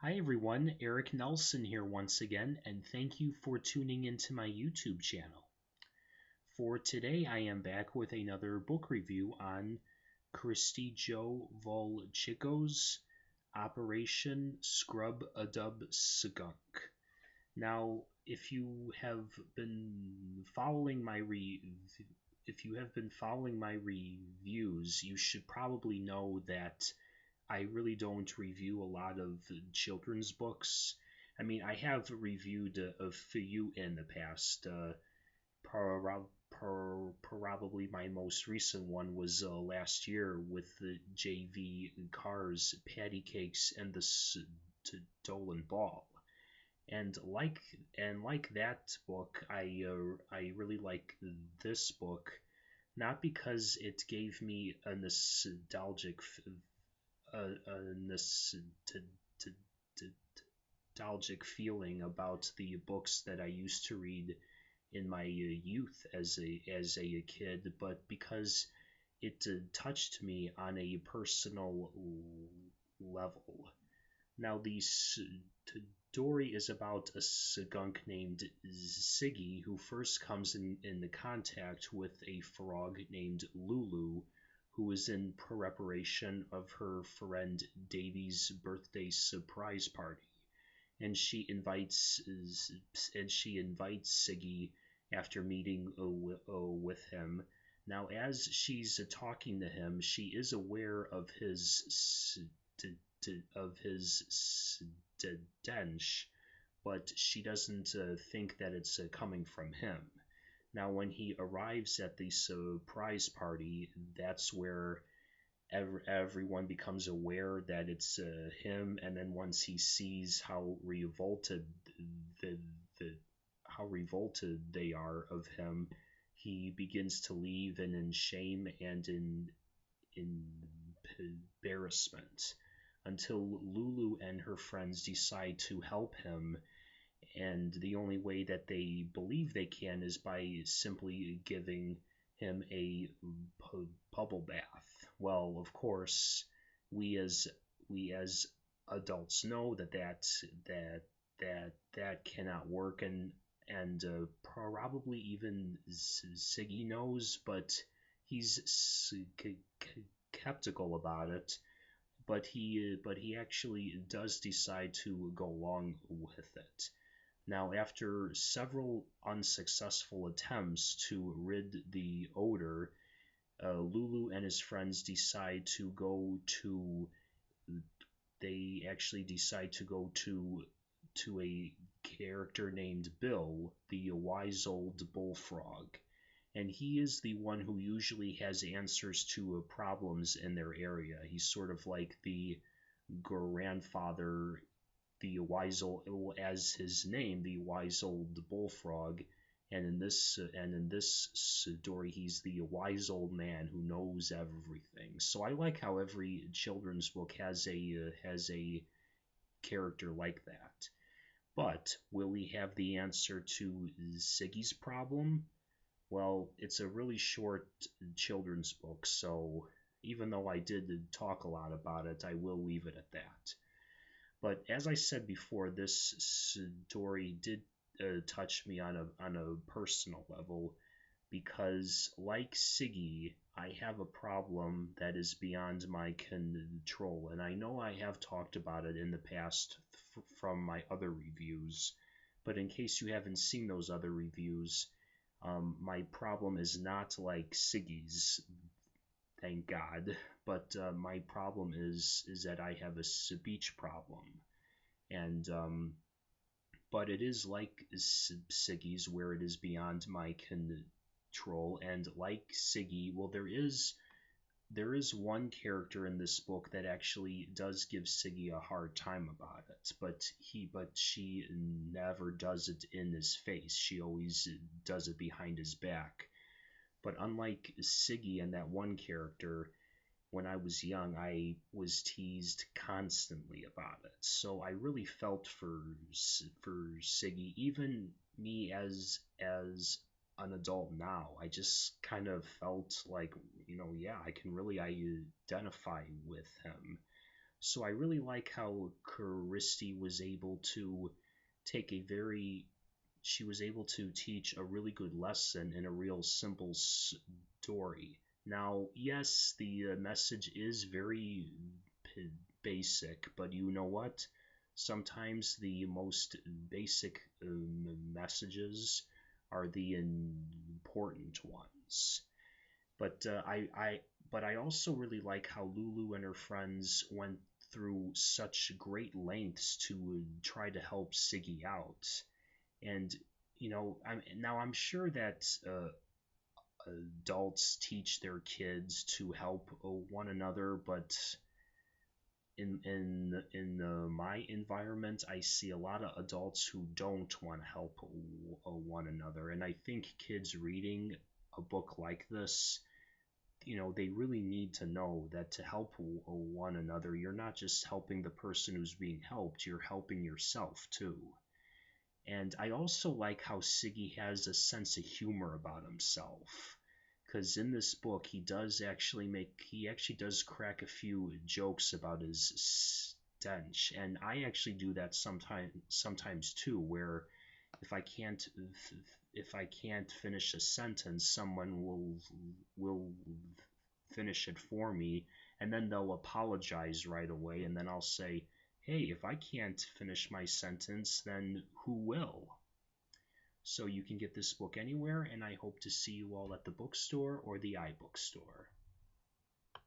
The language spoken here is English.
Hi everyone, Eric Nelson here once again, and thank you for tuning into my YouTube channel. For today, I am back with another book review on Kristy Volchko's Operation Scrub-a-Dub Skunk. Now, if you have been following my reviews, you should probably know that I really don't review a lot of children's books. I mean, I have reviewed a few in the past. Probably my most recent one was last year with the JV Cars, Patty Cakes, and the Stolen Ball. And like that book, I really like this book, not because it gave me a nostalgic feeling about the books that I used to read in my youth as a kid, but because it touched me on a personal level. Now, the story is about a skunk named Siggy who first comes in contact with a frog named Lulu, who is in preparation of her friend Davy's birthday surprise party, and she invites Siggy after meeting with him. Now, as she's talking to him, she is aware of his stench, but she doesn't think that it's coming from him. Now, when he arrives at the surprise party, that's where everyone becomes aware that it's him, and then once he sees how revolted they are of him, he begins to leave, and in shame and in embarrassment, until Lulu and her friends decide to help him, and the only way that they believe they can is by simply giving him a bubble bath. Well, of course, we as adults know that cannot work, and probably even Siggy knows, but he's skeptical about it. But he actually does decide to go along with it. Now, after several unsuccessful attempts to rid the odor, Lulu and his friends decide to go to. They actually decide to go to a character named Bill, the wise old bullfrog, and he is the one who usually has answers to problems in their area. He's sort of like the grandfather, the wise old, as his name, the wise old bullfrog, and in this story, he's the wise old man who knows everything. So I like how every children's book has a character like that. But will we have the answer to Siggy's problem? Well, it's a really short children's book, so even though I did talk a lot about it, I will leave it at that. But as I said before, this story did touch me on a personal level, because, like Siggy, I have a problem that is beyond my control, and I know I have talked about it in the past from my other reviews, but in case you haven't seen those other reviews, my problem is not like Siggy's, thank God, but my problem is that I have a speech problem, and but it is like Siggy's, where it is beyond my control, and like Siggy, well, there is one character in this book that actually does give Siggy a hard time about it, but she never does it in his face. She always does it behind his back. But unlike Siggy and that one character, when I was young, I was teased constantly about it. So I really felt for Siggy. Even me as an adult now, I just kind of felt like, yeah, I can really identify with him. So I really like how Kristy was able to take a very she was able to teach a really good lesson in a real simple story. Now, yes, the message is very basic, but you know what? Sometimes the most basic messages are the important ones. But I also really like how Lulu and her friends went through such great lengths to try to help Siggy out. And I'm sure that adults teach their kids to help one another, but in my environment, I see a lot of adults who don't want to help one another, and I think kids reading a book like this, they really need to know that to help one another, you're not just helping the person who's being helped, you're helping yourself too. And I also like how Siggy has a sense of humor about himself. Because in this book, he actually does crack a few jokes about his stench, and I actually do that sometimes too. Where if I can't if I can't finish a sentence, someone will finish it for me, and then they'll apologize right away, and then I'll say, hey, if I can't finish my sentence, then who will? So you can get this book anywhere, and I hope to see you all at the bookstore or the iBookstore.